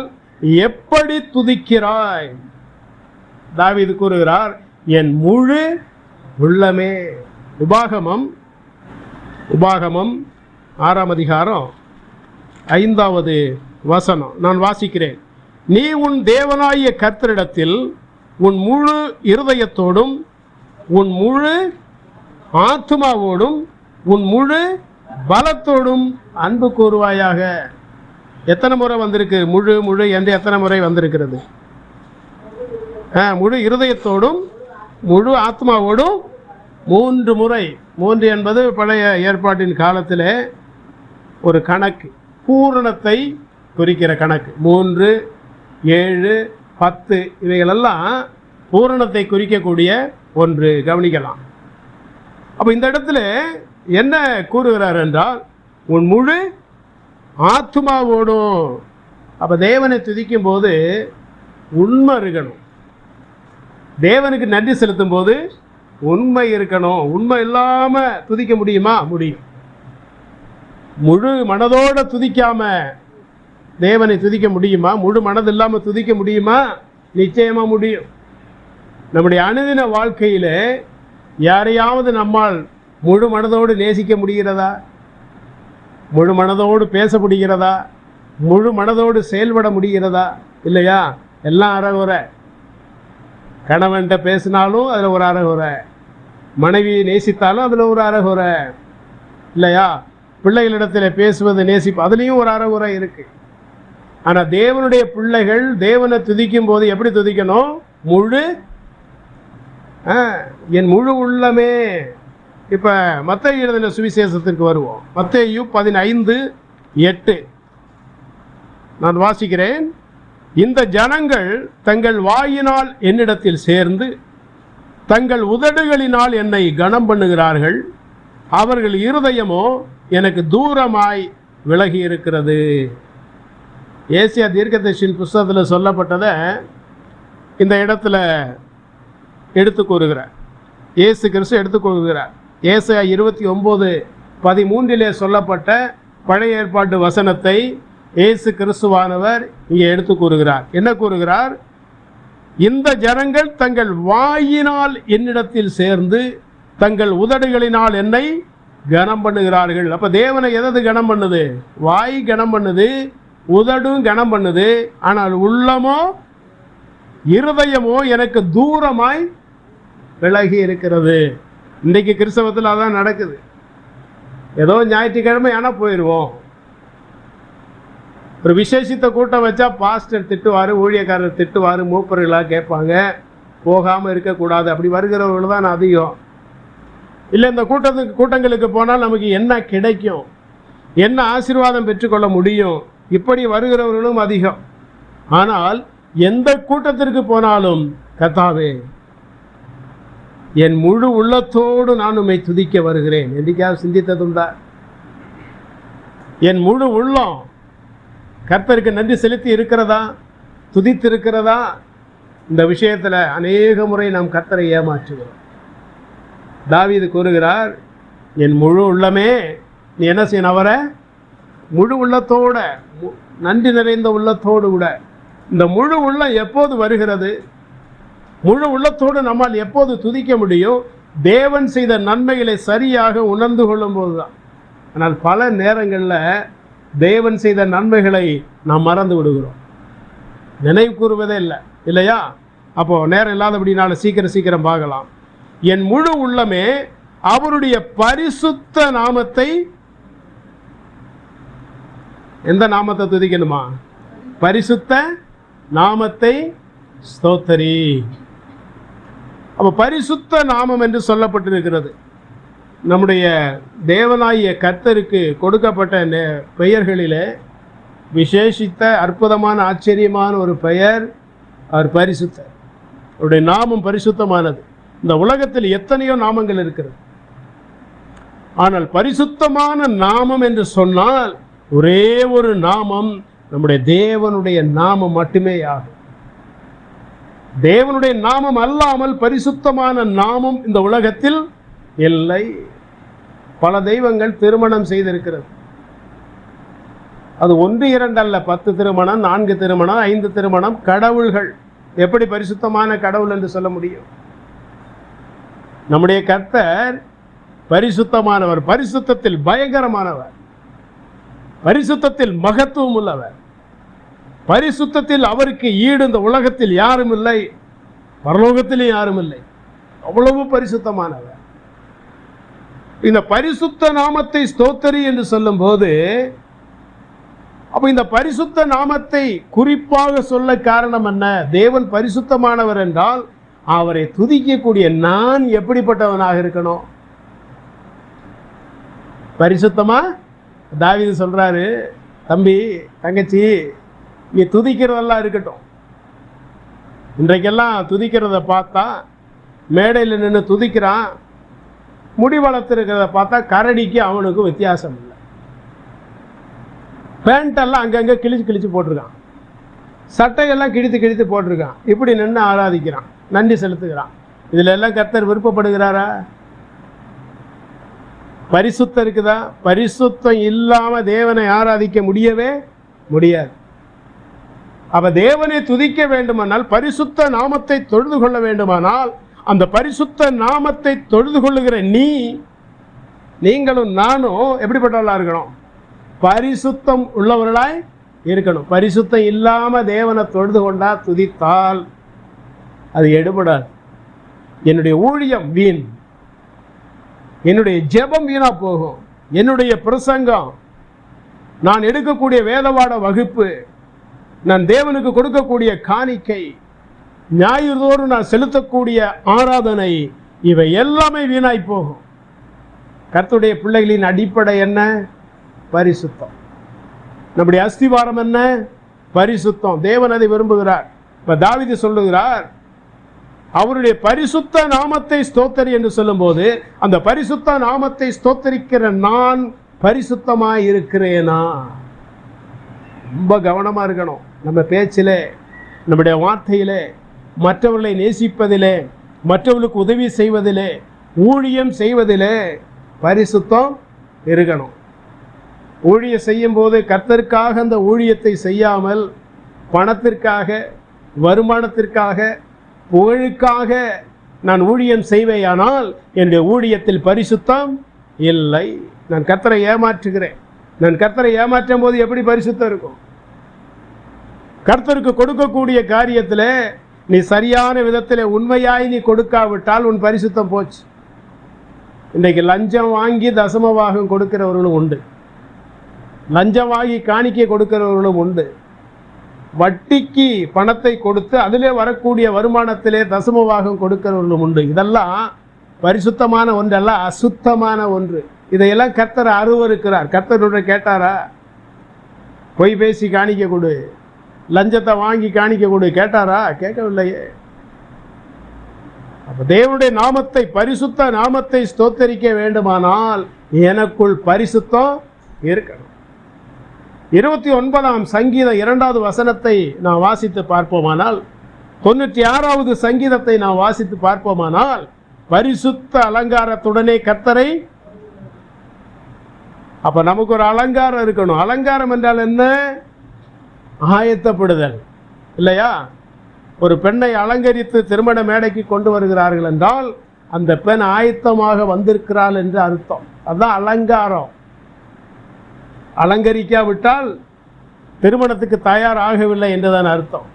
Speaker 1: எப்படி துதிக்கிறாய்? தாவீது கூறுகிறார், என் முழு உள்ளமே. உபாகமம் 6ஆம் அதிகாரம் 5வது வசனம் நான் வாசிக்கிறேன். நீ உன் தேவனாகிய கர்த்தரிடத்தில் உன் முழு இருதயத்தோடும் உன் முழு ஆத்துமாவோடும் உன் முழு பலத்தோடும் அன்பு கூறுவாயாக. எத்தனை முறை வந்திருக்கு முழு முழு என்று? எத்தனை முறை வந்திருக்கிறது? முழு இருதயத்தோடும் முழு ஆத்மாவோடும் 3 முறை. 3 என்பது பழைய ஏற்பாட்டின் காலத்தில் ஒரு கணக்கு, பூரணத்தை குறிக்கிற கணக்கு. 3, 7, 10 இவைகளெல்லாம் பூரணத்தை குறிக்கக்கூடிய ஒன்று. கவனிக்கலாம். அப்போ இந்த இடத்துல என்ன கூறுகிறார் என்றால், உன் முழு ஆத்மாவோடும். அப்போ தேவனை துதிக்கும் போது உண்மை இருக்கணும். தேவனுக்கு நன்றி செலுத்தும் போது உண்மை இருக்கணும். உண்மை இல்லாமல் துதிக்க முடியுமா? முடியும். முழு மனதோடு துதிக்காம தேவனை துதிக்க முடியுமா? முழு மனது இல்லாமல் துதிக்க முடியுமா? நிச்சயமா முடியும். நம்முடைய அனுதின வாழ்க்கையில் யாரையாவது நம்மால் முழு மனதோடு நேசிக்க முடிகிறதா? முழு மனதோடு பேச முடிகிறதா? முழு மனதோடு செயல்பட முடிகிறதா? இல்லையா? எல்லாம் அறகுறை. கணவன்கிட்ட பேசினாலும் அதில் ஒரு அறகுறை, மனைவியை நேசித்தாலும் அதில் ஒரு அறகுறை இல்லையா? பிள்ளைகளிடத்தில் பேசுவது நேசிப்பு, அதுலேயும் ஒரு அறகுறை இருக்கு. ஆனால் தேவனுடைய பிள்ளைகள் தேவனை துதிக்கும் போது எப்படி துதிக்கணும்? முழு என் முழு உள்ளமே. இப்போ மத்தேயு எழுதின சுவிசேஷத்திற்கு வருவோம். மத்தேயு 15:8 நான் வாசிக்கிறேன். இந்த ஜனங்கள் தங்கள் வாயினால் என்னிடத்தில் சேர்ந்து தங்கள் உதடுகளினால் என்னை கனம் பண்ணுகிறார்கள், அவர்கள் இருதயமோ எனக்கு தூரமாய் விலகி இருக்கிறது. ஏசியா தீர்க்கதரிசியின் புஸ்தகத்தில் சொல்லப்பட்டதை இந்த இடத்துல எடுத்து கூறுகிறார். இயேசு கிறிஸ்து எடுத்து கூறுகிறார். ஏசாயா 29:13 சொல்லப்பட்ட பழைய ஏற்பாட்டு வசனத்தை இயேசு கிறிஸ்துவானவர் இங்கே எடுத்து கூறுகிறார். என்ன கூறுகிறார்? இந்த ஜனங்கள் தங்கள் வாயினால் என்னிடத்தில் சேர்ந்து தங்கள் உதடுகளினால் என்னை கனம் பண்ணுகிறார்கள். அப்ப தேவனை எது கனம் பண்ணுது? வாய் கனம் பண்ணுது, உதடும் கனம் பண்ணுது. ஆனால் உள்ளமோ இருதயமோ எனக்கு தூரமாய் விலகி இருக்கிறது. இன்றைக்கு கிறிஸ்தவத்தில் அதான் நடக்குது. ஏதோ ஞாயிற்றுக்கிழமை ஆனால் போயிடுவோம். ஒரு விசேஷித்த கூட்டம் வச்சா பாஸ்டர் திட்டுவார், ஊழியக்காரர் திட்டுவார், மூப்பர்களாக கேட்பாங்க, போகாமல் இருக்கக்கூடாது. அப்படி வருகிறவர்கள் தான் அதிகம். இல்லை, இந்த கூட்டங்களுக்கு போனால் நமக்கு என்ன கிடைக்கும், என்ன ஆசீர்வாதம் பெற்றுக்கொள்ள முடியும், இப்படி வருகிறவர்களும் அதிகம். ஆனால் எந்த கூட்டத்திற்கு போனாலும் கர்த்தாவே என் முழு உள்ளத்தோடு நான் உம்மை துதிக்க வருகிறேன். என்றைக்காவது சிந்தித்ததுண்டா? என் முழு உள்ளம் கர்த்தருக்கு நன்றி செலுத்தி இருக்கிறதா, துதித்து இருக்கிறதா? இந்த விஷயத்தில் அநேக முறை நாம் கர்த்தரை ஏமாற்றுகிறோம். தாவீது கூறுகிறார், என் முழு உள்ளமே நீ என்ன செய்யணும்? அவரை முழு உள்ளத்தோட, நன்றி நிறைந்த உள்ளத்தோடு கூட. இந்த முழு உள்ளம் எப்போது வருகிறது? முழு உள்ளத்தோடு நம்மால் எப்போது துதிக்க முடியும்? தேவன் செய்த நன்மைகளை சரியாக உணர்ந்து கொள்ளும் போது தான். ஆனால் பல நேரங்களில் தேவன் செய்த நன்மைகளை நாம் மறந்து விடுகிறோம், நினைவு கூறுவதே இல்லை, இல்லையா? அப்போது நேரம் இல்லாதபடினால சீக்கிரம் பார்க்கலாம். என் முழு உள்ளமே அவருடைய பரிசுத்த நாமத்தை, எந்த நாமத்தை துதிக்கணுமா? பரிசுத்த நாமத்தை ஸ்தோத்தரி. அப்போ பரிசுத்த நாமம் என்று சொல்லப்பட்டிருக்கிறது. நம்முடைய தேவனாகிய கர்த்தருக்கு கொடுக்கப்பட்ட பெயர்களிலே விசேஷித்த அற்புதமான ஆச்சரியமான ஒரு பெயர் அவர் பரிசுத்தர். அவருடைய நாமம் பரிசுத்தமானது. இந்த உலகத்தில் எத்தனையோ நாமங்கள் இருக்கிறது, ஆனால் பரிசுத்தமான நாமம் என்று சொன்னால் ஒரே ஒரு நாமம், நம்முடைய தேவனுடைய நாமம் மட்டுமே ஆகும். தேவனுடைய நாமம் அல்லாமல் பரிசுத்தமான நாமம் இந்த உலகத்தில் இல்லை. பல தெய்வங்கள் திருமணம் செய்திருக்கிறது. அது 1 2 அல்ல, 10 திருமணம், 4 திருமணம், 5 திருமணம். கடவுள்கள் எப்படி பரிசுத்தமான கடவுள் என்று சொல்ல முடியும்? நம்முடைய கர்த்தர் பரிசுத்தமானவர், பரிசுத்தத்தில் பயங்கரமானவர், பரிசுத்தத்தில் மகத்துவம் உள்ளவர், பரிசுத்தத்தில் அவருக்கு ஈடு இந்த உலகத்தில் யாரும் இல்லை, பரலோகத்திலும் யாரும் இல்லை. அவ்வளவு பரிசுத்தமானவர். இந்த பரிசுத்த நாமத்தை ஸ்தோத்தரி என்று சொல்லும் போது, அப்ப இந்த பரிசுத்த நாமத்தை குறிப்பாக சொல்ல காரணம் என்ன? தேவன் பரிசுத்தமானவர் என்றால் அவரை துதிக்கக்கூடிய நான் எப்படிப்பட்டவனாக இருக்கணும்? பரிசுத்தமா? தாவீது சொல்றாரு, தம்பி தங்கச்சி, நீ துதிக்கிறதெல்லாம் இருக்கட்டும். இன்றைக்கெல்லாம் துதிக்கிறத பார்த்தா, மேடையில் நின்று துதிக்கிறான், முடி வளர்த்துருக்கிறத பார்த்தா கரடிக்கு அவனுக்கு வித்தியாசம் இல்லை. பேண்டெல்லாம் அங்கங்கே கிழிச்சு போட்டிருக்கான், சட்டையெல்லாம் கிழித்து போட்டிருக்கான். இப்படி நின்று ஆராதிக்கிறான், நன்றி செலுத்துகிறான். இதில் எல்லாம் கர்த்தர் விருப்பப்படுகிறாரா? பரிசுத்தம் இருக்குதா? பரிசுத்தம் இல்லாமல் தேவனை ஆராதிக்க முடியவே முடியாது. அப்ப தேவனை துதிக்க வேண்டுமானால், பரிசுத்த நாமத்தை தொழுது கொள்ள வேண்டுமானால், அந்த பரிசுத்த நாமத்தை தொழுது கொள்ளுகிற நீங்களும் நானும் எப்படிப்பட்டவர்களா இருக்கணும்? பரிசுத்தம் உள்ளவர்களாய் இருக்கணும். பரிசுத்தம் இல்லாம தேவனை தொழுது கொண்டா, துதித்தால் அது எடுபடாது. என்னுடைய ஊழியம் வீண், என்னுடைய ஜெபம் வீணா போகும், என்னுடைய பிரசங்கம், நான் எடுக்கக்கூடிய வேதவாட வகுப்பு, நான் தேவனுக்கு கொடுக்கக்கூடிய காணிக்கை, ஞாயிறுதோறும் நான் செலுத்தக்கூடிய ஆராதனை, இவை எல்லாமே வீணாய் போகும். கர்த்தருடைய பிள்ளைகளின் அடிப்படை என்ன? பரிசுத்தம். நம்முடைய அஸ்திவாரம் என்ன? பரிசுத்தம். தேவன் அதை விரும்புகிறார். இப்ப தாவீது சொல்லுகிறார், அவருடைய பரிசுத்த நாமத்தை ஸ்தோத்தரி என்று சொல்லும் போது, அந்த பரிசுத்த நாமத்தை ஸ்தோத்தரிக்கிற நான் பரிசுத்தமாய் இருக்கிறேனா? ரொம்ப கவனமா இருக்கணும். நம்ம பேச்சிலே, நம்முடைய வார்த்தையிலே, மற்றவர்களை நேசிப்பதிலே, மற்றவர்களுக்கு உதவி செய்வதிலே, ஊழியம் செய்வதிலே பரிசுத்தம் இருக்கணும். ஊழியம் செய்யும் போது கர்த்தருக்காக அந்த ஊழியத்தை செய்யாமல், பணத்திற்காக, வருமானத்திற்காக, புகழுக்காக நான் ஊழியம் செய்வேயானால் என்னுடைய ஊழியத்தில் பரிசுத்தம் இல்லை. நான் கர்த்தரை ஏமாற்றுகிறேன். நான் கர்த்தரை ஏமாற்றும் போது எப்படி பரிசுத்தம் இருக்கும்? கர்த்தருக்கு கொடுக்கக்கூடிய காரியத்தில் நீ சரியான விதத்தில் உண்மையாய் நீ கொடுக்காவிட்டால் உன் பரிசுத்தம் போச்சு. இன்றைக்கு லஞ்சம் வாங்கி தசமபாகம் கொடுக்கிறவர்களும் உண்டு, லஞ்சம் வாங்கி காணிக்கை கொடுக்கிறவர்களும் உண்டு, வட்டிக்கு பணத்தை கொடுத்து அதிலே வரக்கூடிய வருமானத்திலே தசமபாகம் கொடுக்கிறவர்களும் உண்டு. இதெல்லாம் பரிசுத்தமான ஒன்றல்ல, அசுத்தமான ஒன்று. இதையெல்லாம் கர்த்தர் அருவருக்கிறார். கர்த்தருடைய கேட்டாரா? பொய் பேசி காணிக்க கொடு, லஞ்சத்தை வாங்கி காணிக்க கொடு கேட்டாரா? கேட்கவில்லையே. அப்ப தேவனுடைய நாமத்தை, பரிசுத்த நாமத்தை ஸ்தோத்தரிக்க வேண்டுமானால் எனக்குள் பரிசுத்தம் இருக்கணும். 29ஆம் சங்கீதம் 2வது வசனத்தை நாம் வாசித்து பார்ப்போமானால், 96வது சங்கீதத்தை நாம் வாசித்து பார்ப்போமானால், பரிசுத்த அலங்காரத்துடனே கர்த்தரை. அப்ப நமக்கு ஒரு அலங்காரம் இருக்கணும். அலங்காரம் என்றால் என்ன? ஆயத்தப்படுதல் இல்லையா? ஒரு பெண்ணை அலங்கரித்து திருமண மேடைக்கு கொண்டு வருகிறார்கள் என்றால் அந்த பெண் ஆயத்தமாக வந்திருக்கிறாள் என்று அர்த்தம். அதுதான் அலங்காரம். அலங்கரிக்காவிட்டால் திருமணத்துக்கு தயார் ஆகவில்லை என்றுதான் அர்த்தம்.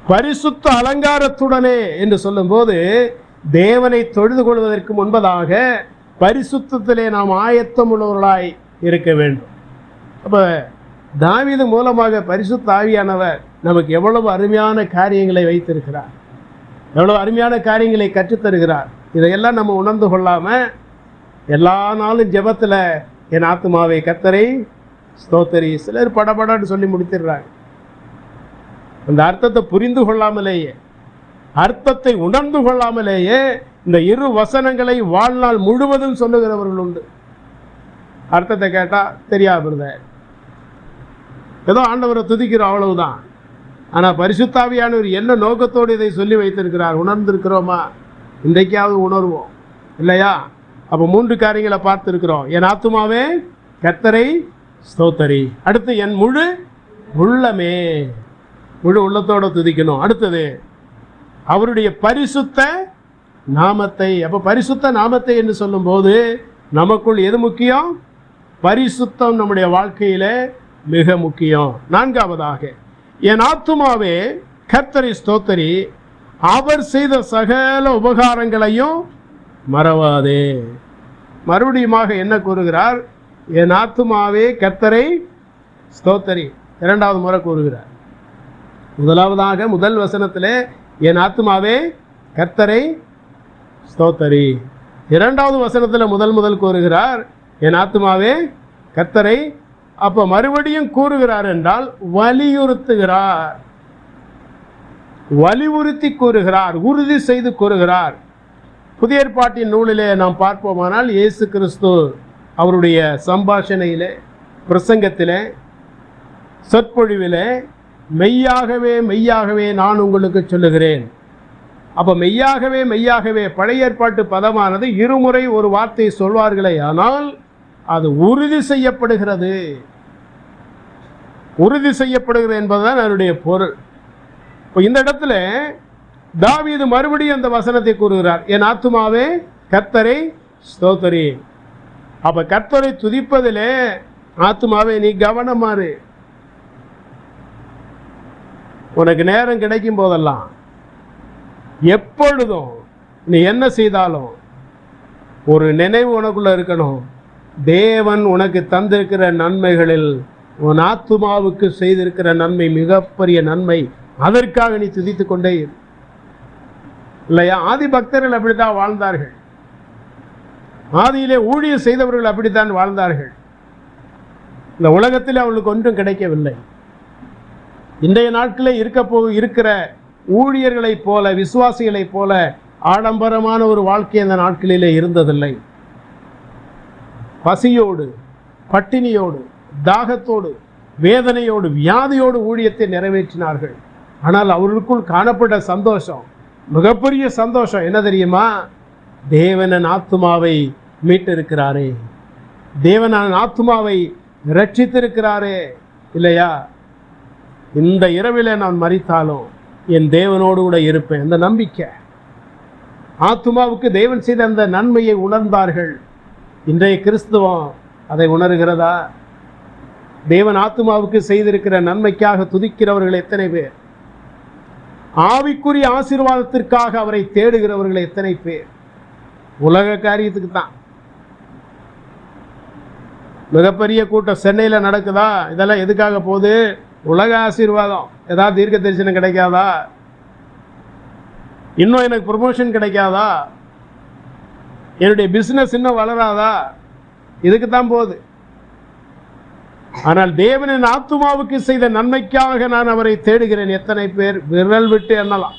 Speaker 1: பரிசுத்த அலங்காரத்துடனே என்று சொல்லும்போது தேவனை தொழுது கொள்வதற்கு முன்பதாக பரிசுத்தத்திலே நாம் ஆயத்தம் உள்ளவர்களாய் இருக்க வேண்டும். அப்ப தாவீது மூலமாக பரிசுத்த ஆவியானவர் நமக்கு எவ்வளவு அருமையான காரியங்களை வைத்திருக்கிறார், எவ்வளவு அருமையான காரியங்களை கற்றுத்தருகிறார். இதையெல்லாம் நம்ம உணர்ந்து கொள்ளாம எல்லா நாளும் ஜெபத்தில் என் ஆத்துமாவை கர்த்தரை ஸ்தோத்தரி, சிலர் படபடன்னு சொல்லி முடித்திடுறாங்க. அந்த அர்த்தத்தை புரிந்து கொள்ளாமலேயே, அர்த்தத்தை உணர்ந்து கொள்ளாமலேயே இந்த இரு வசனங்களை வாழ்நாள் முழுவதும் சொல்லுகிறவர்கள் உண்டு. அர்த்தத்தை கேட்டா தெரியாத ஏதோ ஆண்டவரை துதிக்கிறோம், அவ்வளவுதான். ஆனால் பரிசுத்தாவியானவர் என்ன நோக்கத்தோடு இதை சொல்லி வைத்திருக்கிறார் உணர்ந்திருக்கிறோமா? இன்றைக்காவது உணர்வோம் இல்லையா? அப்போ 3 காரியங்களை பார்த்துருக்கிறோம். என் ஆத்துமாவே கர்த்தரை ஸ்தோத்தரி. அடுத்து என் முழு உள்ளமே, முழு உள்ளத்தோடு துதிக்கணும். அடுத்தது அவருடைய பரிசுத்த நாமத்தை. அப்போ பரிசுத்த நாமத்தை என்று சொல்லும்போது நமக்குள் எது முக்கியம்? பரிசுத்தம் நம்முடைய வாழ்க்கையில மிக முக்கியம். 4வதாக என் ஆத்துமாவே கர்த்தரை ஸ்தோத்தரி, அவர் செய்த சகல உபகாரங்களையும் மறவாதே. மறுபடியுமாக என்ன கூறுகிறார்? என் ஆத்துமாவே கர்த்தரை ஸ்தோத்தரி. 2வது முறை கூறுகிறார். முதலாவதாக முதல் வசனத்திலே என் ஆத்துமாவே கர்த்தரை ஸ்தோத்தரி. 2வது வசனத்தில் முதல் கூறுகிறார் என் ஆத்துமாவே கர்த்தரை. அப்ப மறுபடியும் கூறுகிறார் என்றால் வலியுறுத்துகிறார், வலியுறுத்தி கூறுகிறார், உறுதி செய்து கூறுகிறார். புதிய ஏற்பாட்டின் நூலிலே நாம் பார்ப்போமானால் இயேசு கிறிஸ்து அவருடைய சம்பாஷணையிலே, பிரசங்கத்திலே, சொற்பொழிவிலே மெய்யாகவே மெய்யாகவே நான் உங்களுக்கு சொல்லுகிறேன். அப்ப மெய்யாகவே மெய்யாகவே பழைய ஏற்பாட்டு பதமானது இருமுறை ஒரு வார்த்தையை சொல்வார்களே, ஆனால் அது உறுதி செய்யப்படுகிறது. உறுதி செய்யப்படுகிறது என்பதுதான் அதனுடைய பொருள். இப்போ இந்த இடத்துல தாவீது மறுபடியும் அந்த வசனத்தை கூறுகிறார், என் ஆத்துமாவே கர்த்தரை ஸ்தோத்தரி. அப்ப கர்த்தரை துதிப்பதிலே ஆத்துமாவே நீ கவனமாறு. உனக்கு நேரம் கிடைக்கும் போதெல்லாம், எப்பொழுதும் நீ என்ன செய்தாலும் ஒரு நினைவு உனக்குள்ள இருக்கணும். தேவன் உனக்கு தந்திருக்கிற நன்மைகளில் உன் ஆத்துமாவுக்கு செய்திருக்கிற நன்மை மிகப்பெரிய நன்மை. அதற்காக நீ துதித்து கொண்டே இரு. இல்லையா? ஆதி பக்தர்கள் அப்படித்தான் வாழ்ந்தார்கள். ஆதியிலே ஊழியம் செய்தவர்கள் அப்படித்தான் வாழ்ந்தார்கள். இந்த உலகத்தில் அவர்களுக்கு ஒன்றும் கிடைக்கவில்லை. இன்றைய நாட்களில் இருக்கிற ஊழியர்களைப் போல, விசுவாசிகளைப் போல ஆடம்பரமான ஒரு வாழ்க்கை அந்த நாட்களிலே இருந்ததில்லை. பசியோடு, பட்டினியோடு, தாகத்தோடு, வேதனையோடு, வியாதியோடு ஊழியத்தை நிறைவேற்றினார்கள். ஆனால் அவர்களுக்குள் காணப்பட்ட சந்தோஷம், மிகப்பெரிய சந்தோஷம் என்ன தெரியுமா? தேவன் ஆத்துமாவை மீட்டிருக்கிறாரே, தேவன் ஆத்துமாவை ரட்சித்திருக்கிறாரே. இல்லையா? இந்த இரவிலே நான் மரித்தாலும் என் தேவனோடு கூட இருப்பேன். அந்த நம்பிக்கை, ஆத்துமாவுக்கு தேவன் செய்த அந்த நன்மையை உணர்ந்தார்கள். இன்றைய கிறிஸ்துவம் அதை உணர்கிறதா? தேவன் ஆத்துமாவுக்கு செய்திருக்கிற நன்மைக்காக துதிக்கிறவர்கள் எத்தனை பேர்? ஆவிக்குரிய ஆசீர்வாதத்திற்காக அவரை தேடுகிறவர்கள் எத்தனை பேர்? உலக காரியத்துக்கு தான். மிகப்பெரிய கூட்டம் சென்னையில் நடக்குதா? இதெல்லாம் எதுக்காக போகுது? உலக ஆசீர்வாதம். ஏதாவது தீர்க்க தரிசனம் கிடைக்காதா? இன்னும் எனக்கு ப்ரொமோஷன் கிடைக்காதா? என்னுடைய பிசினஸ் இன்னும் வளராதா? இதுக்கு தான் போகுது. ஆனால் தேவனின் ஆத்துமாவுக்கு செய்த நன்மைக்காக நான் அவரை தேடுகிறேன். எத்தனை பேர்? விரல் விட்டு எண்ணலாம்.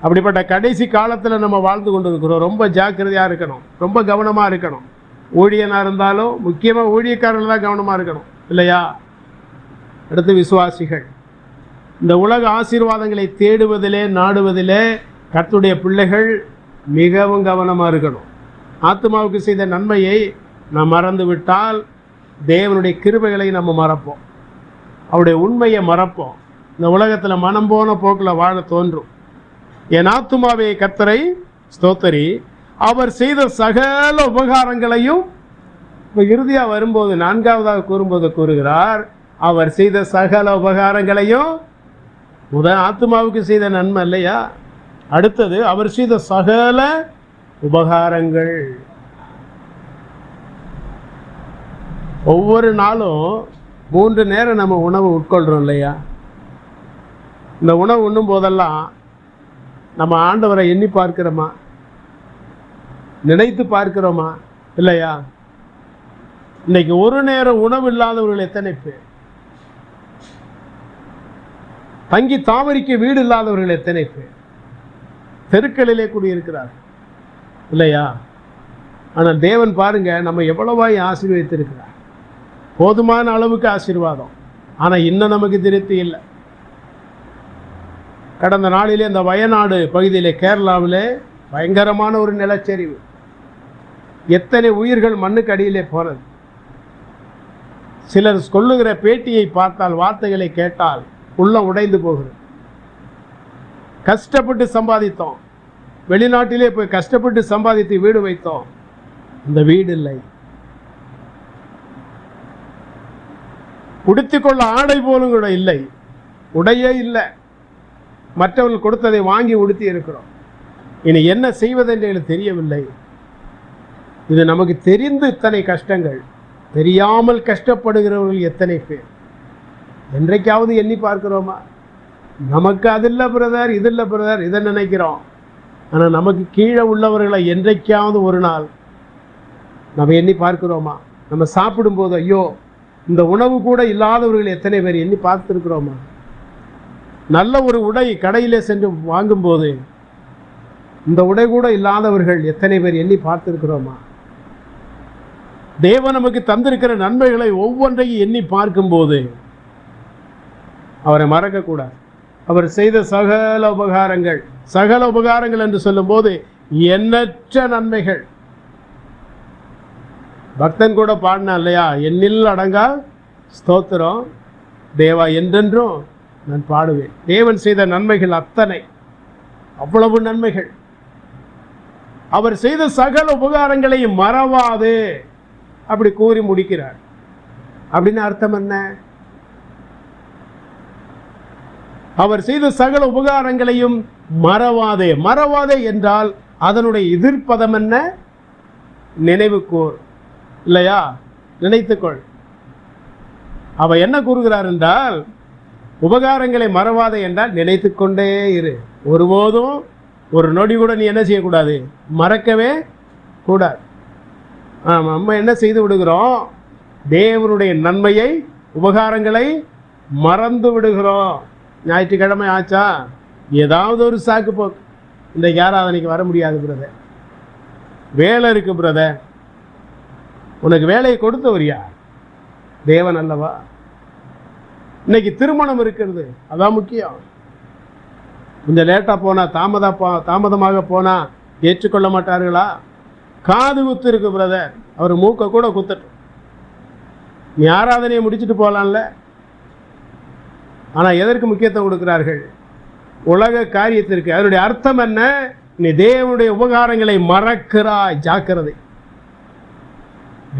Speaker 1: அப்படிப்பட்ட கடைசி காலத்தில் நம்ம வாழ்ந்து கொண்டிருக்கிறோம். ரொம்ப ஜாக்கிரதையாக இருக்கணும், ரொம்ப கவனமாக இருக்கணும். ஊழியனாக இருந்தாலும் முக்கியமாக ஊழியக்காரர்கள் தான் கவனமாக இருக்கணும் இல்லையா? அடுத்து விசுவாசிகள். இந்த உலக ஆசீர்வாதங்களை தேடுவதிலே நாடுவதிலே கர்த்தருடைய பிள்ளைகள் மிகவும் கவனமாக இருக்கணும். ஆத்மாவுக்கு செய்த நன்மையை நாம் மறந்து விட்டால் தேவனுடைய கிருபைகளை நம்ம மறப்போம், அவருடைய உண்மையை மறப்போம். இந்த உலகத்தில் மனம் போன போக்கில் வாழ தோன்றும். என் ஆத்துமாவே கர்த்தரை ஸ்தோத்தரி, அவர் செய்த சகல உபகாரங்களையும். இப்போ இறுதியாக வரும்போது 4வதாக கூறும்போது கூறுகிறார், அவர் செய்த சகல உபகாரங்களையும். முதல் ஆத்துமாவுக்கு செய்த நன்மை இல்லையா? அடுத்தது அவர் செய்த சகல உபகாரங்கள். ஒவ்வொரு நாளும் 3 நேரம் நம்ம உணவு உட்கொள்கிறோம் இல்லையா? இந்த உணவு உண்ணும் போதெல்லாம் நம்ம ஆண்டவரை எண்ணி பார்க்கிறோமா, நினைத்து பார்க்கிறோமா இல்லையா? இன்னைக்கு ஒரு நேரம் உணவு இல்லாதவர்கள் எத்தனை பேர்? தங்கி தாமரிக்க வீடு இல்லாதவர்கள் எத்தனை பேர்? தெருக்களிலே கூடியிருக்கிறார் இல்லையா? ஆனால் தேவன் பாருங்க, நம்ம எவ்வளவாய் ஆசீர்வதித்திருக்கிறார். போதுமான அளவுக்கு ஆசீர்வாதம். ஆனால் இன்னும் நமக்கு திருப்தி இல்லை. கடந்த நாளிலே இந்த வயநாடு பகுதியிலே, கேரளாவிலே பயங்கரமான ஒரு நிலச்சரிவு. எத்தனை உயிர்கள் மண்ணுக்கு அடியிலே போனது. சிலர் சொல்லுகிற பேட்டியை பார்த்தால், வார்த்தைகளை கேட்டால் உள்ளம் உடைந்து போகிறது. கஷ்டப்பட்டு சம்பாதித்தோம், வெளிநாட்டிலே போய் கஷ்டப்பட்டு சம்பாதித்து வீடு வைத்தோம், இந்த வீடு இல்லை. உடுத்திக்கொள்ள ஆடை போலும் கூட இல்லை, உடையே இல்லை. மற்றவர்கள் கொடுத்ததை வாங்கி உடுத்தி இருக்கிறோம். இனி என்ன செய்வதென்று எனக்கு தெரியவில்லை. இது நமக்கு தெரிந்து இத்தனை கஷ்டங்கள், தெரியாமல் கஷ்டப்படுகிறவர்கள் எத்தனை பேர்? என்றைக்காவது எண்ணி பார்க்கிறோமா? நமக்கு அது இல்லை பிரதர், இது இல்லை பிரதர், இதை நினைக்கிறோம். ஆனால் நமக்கு கீழே உள்ளவர்களை என்றைக்காவது ஒரு நாள் நம்ம எண்ணி பார்க்கிறோமா? நம்ம சாப்பிடும்போது ஐயோ இந்த உணவு கூட இல்லாதவர்கள் எத்தனை பேர் எண்ணி பார்த்துருக்கிறோமா? நல்ல ஒரு உடை கடையிலே சென்று வாங்கும்போது இந்த உடை கூட இல்லாதவர்கள் எத்தனை பேர் எண்ணி பார்த்துருக்கிறோமா? தேவன் நமக்கு தந்திருக்கிற நன்மைகளை ஒவ்வொன்றையும் எண்ணி பார்க்கும்போது அவரை மறக்கக்கூடாது. அவர் செய்த சகல உபகாரங்கள், சகல உபகாரங்கள் என்று சொல்லும்போது எண்ணற்ற நன்மைகள். பக்தன் கூட பாடினா இல்லையா, எண்ணில் அடங்கா ஸ்தோத்திரம் தேவா, என்றென்றும் நான் பாடுவேன். தேவன் செய்த நன்மைகள் அத்தனை, அவ்வளவு நன்மைகள். அவர் செய்த சகல உபகாரங்களையும் மறவாது அப்படி கூறி முடிக்கிறார். அப்படின்னு அர்த்தம் என்ன? அவர் செய்த சகல உபகாரங்களையும் மறவாதே. மறவாதே என்றால் அதனுடைய எதிர்ப்பதம் என்ன? நினைவு கூர் இல்லையா? நினைத்துக்கொள். அவ என்ன கூறுகிறார் என்றால், உபகாரங்களை மறவாதே என்றால் நினைத்து கொண்டே இரு. ஒருபோதும் ஒரு நொடி கூட நீ என்ன செய்யக்கூடாது, மறக்கவே கூடாது. நம்ம என்ன செய்து விடுகிறோம்? தேவனுடைய நன்மையை, உபகாரங்களை மறந்து விடுகிறோம். ஞாயிற்றுக்கிழமை ஆச்சா, ஏதாவது ஒரு சாக்கு போக்கு, இன்றைக்கு ஆராதனைக்கு வர முடியாது பிரதர், வேலை இருக்கு பிரதர். உனக்கு வேலையை கொடுத்தவர் யார்? தேவன் அல்லவா? இன்னைக்கு திருமணம் இருக்கிறது, அதான் முக்கியம். கொஞ்சம் லேட்டாக போனால், தாமதமாக போனால் ஏற்றுக்கொள்ள மாட்டார்களா? காது குத்து இருக்கு பிரதர், அவர் மூக்க கூட குத்தட்டும், நீ ஆராதனையை முடிச்சுட்டு போகலாம்ல. ஆனால் எதற்கு முக்கியத்துவம் கொடுக்கிறார்கள்? உலக காரியத்திற்கு. அதனுடைய அர்த்தம் என்ன? நீ தேவனுடைய உபகாரங்களை மறக்கிறாய், ஜாக்கிரதை.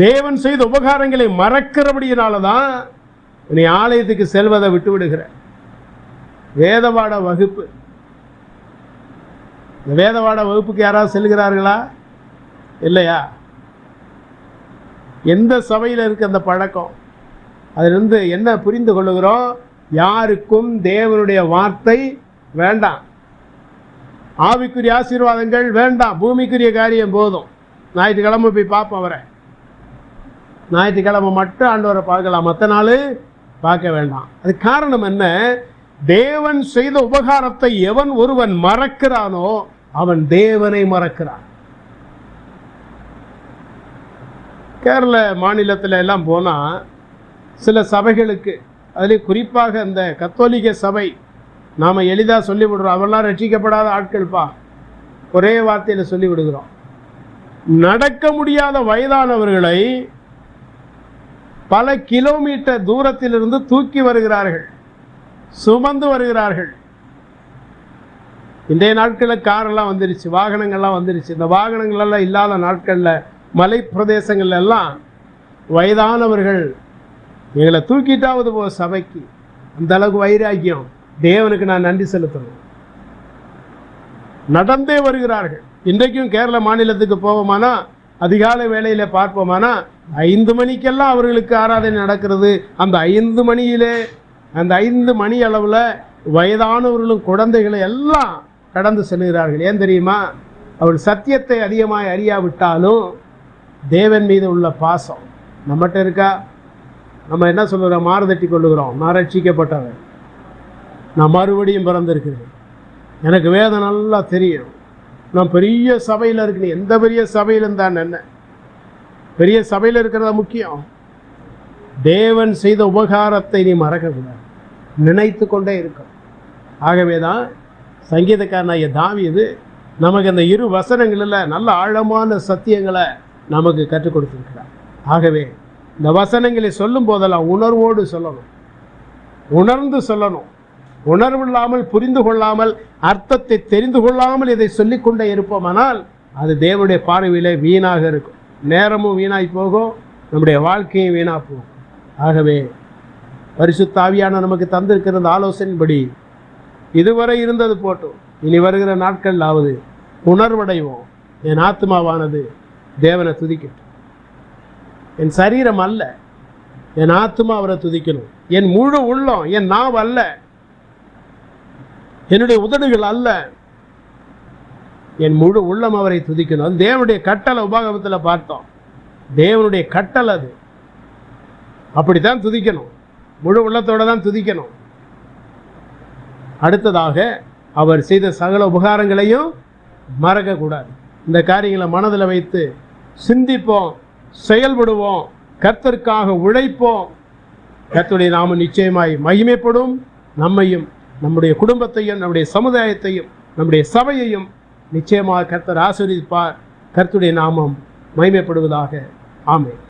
Speaker 1: தேவன் செய்த உபகாரங்களை மறக்கிறபடியினால தான் நீ ஆலயத்துக்கு செல்வதை விட்டு விடுகிற. வேதவாட வகுப்பு, இந்த வேதவாட வகுப்புக்கு யாராவது செல்கிறார்களா? இல்லையா? எந்த சபையில் இருக்க அந்த பழக்கம்? அதிலிருந்து என்ன புரிந்து கொள்ளுகிறோம்? யாருக்கும் தேவனுடைய வார்த்தை வேண்டாம், ஆவிக்குரிய ஆசீர்வாதங்கள் வேண்டாம், பூமிக்குரிய காரியம் போதும். ஞாயிற்றுக்கிழமை போய் பார்ப்போம் அவரை, ஞாயிற்றுக்கிழமை மட்டும் ஆண்டவரை பார்க்கலாம், மற்ற நாள் பார்க்க வேண்டாம். அது காரணம் என்ன? தேவன் செய்த உபகாரத்தை எவன் ஒருவன் மறக்கிறானோ அவன் தேவனை மறக்கிறான். கேரள மாநிலத்தில் எல்லாம் போனால் சில சபைகளுக்கு, அதுலேயும் குறிப்பாக அந்த கத்தோலிக்க சபை, நாம் எளிதாக சொல்லிவிடுறோம், அவெல்லாம் ரட்சிக்கப்படாத ஆட்கள்ப்பா, ஒரே வார்த்தையில் சொல்லிவிடுகிறோம். நடக்க முடியாத வயதானவர்களை பல கிலோமீட்டர் தூரத்திலிருந்து தூக்கி வருகிறார்கள், சுமந்து வருகிறார்கள். இன்றைய நாட்களில் காரெல்லாம் வந்துருச்சு, வாகனங்கள்லாம் வந்துருச்சு. இந்த வாகனங்களெல்லாம் இல்லாத நாட்களில் மலை பிரதேசங்கள் எல்லாம் வயதானவர்கள் எங்களை தூக்கிட்டாவது போ சபைக்கு. அந்த அளவுக்கு வைராக்கியம். தேவனுக்கு நான் நன்றி செலுத்தணும். நடந்தே வருகிறார்கள். இன்றைக்கும் கேரள மாநிலத்துக்கு போவோமானா, அதிகாலை வேளையில் பார்ப்போமானா 5 மணிக்கெல்லாம் அவர்களுக்கு ஆராதனை நடக்கிறது. அந்த 5 மணியிலே, அந்த 5 மணி அளவில் வயதானவர்களும் குழந்தைகளை எல்லாம் கடந்து செல்கிறார்கள். ஏன் தெரியுமா? அவள் சத்தியத்தை அதிகமாக அறியாவிட்டாலும் தேவன் மீது உள்ள பாசம் நம்மகிட்ட இருக்கா? நம்ம என்ன சொல்கிறோம்? மாறுதட்டி கொள்ளுகிறோம். நான் ரட்சிக்கப்பட்டவன், நான் மறுபடியும் பிறந்திருக்கிறேன், எனக்கு வேதம் நல்லா தெரியும், நான் பெரிய சபையில் இருக்கிறேன். எந்த பெரிய சபையிலும் தான் என்ன, பெரிய சபையில் இருக்கிறதா முக்கியம்? தேவன் செய்த உபகாரத்தை நீ மறக்கக்கூடாது, நினைத்து கொண்டே இருக்கும். ஆகவே தான் சங்கீதக்காரனாகிய தாவீது நமக்கு அந்த 2 வசனங்களில் நல்ல ஆழமான சத்தியங்களை நமக்கு கற்றுக் கொடுத்திருக்கிறார். ஆகவே இந்த வசனங்களை சொல்லும் போதெல்லாம் உணர்வோடு சொல்லணும், உணர்ந்து சொல்லணும். உணர்வில்லாமல், புரிந்து கொள்ளாமல், அர்த்தத்தை தெரிந்து கொள்ளாமல் இதை சொல்லிக்கொண்டே இருப்போமானால் அது தேவனுடைய பார்வையிலே வீணாக இருக்கும். நேரமும் வீணாய் போகும், நம்முடைய வாழ்க்கையும் வீணாக போகும். ஆகவே பரிசுத்த ஆவியான நமக்கு தந்திருக்கிற ஆலோசனைப்படி இதுவரை இருந்தது போட்டோம், இனி வருகிற நாட்களாவது உணர்வடைவோம். என் ஆத்மாவானது தேவனை துதிக்கட்டும். என் சரீரம் அல்ல, என் ஆத்மா அவரை துதிக்கணும். என் முழு உள்ளம், என் நாவ் அல்ல, என்னுடைய உதடுகள் அல்ல, என் முழு உள்ளம் அவரை துதிக்கணும். அது தேவனுடைய கட்டளை. உபாகமத்தில் பார்த்தோம், தேவனுடைய கட்டளை அது. அப்படித்தான் துதிக்கணும், முழு உள்ளத்தோடு தான் துதிக்கணும். அடுத்ததாக அவர் செய்த சகல உபகாரங்களையும் மறக்கக்கூடாது. இந்த காரியங்களை மனதில் வைத்து சிந்திப்போம், செயல்படுவோம், கர்த்தருக்காக உழைப்போம். கர்த்தருடைய நாமம் நிச்சயமாய் மகிமைப்படும். நம்மையும், நம்முடைய குடும்பத்தையும், நம்முடைய சமுதாயத்தையும், நம்முடைய சபையையும் நிச்சயமாக கர்த்தர் ஆசீர்வதிப்பார். கர்த்தருடைய நாமம் மகிமைப்படுவதாக. ஆமென்.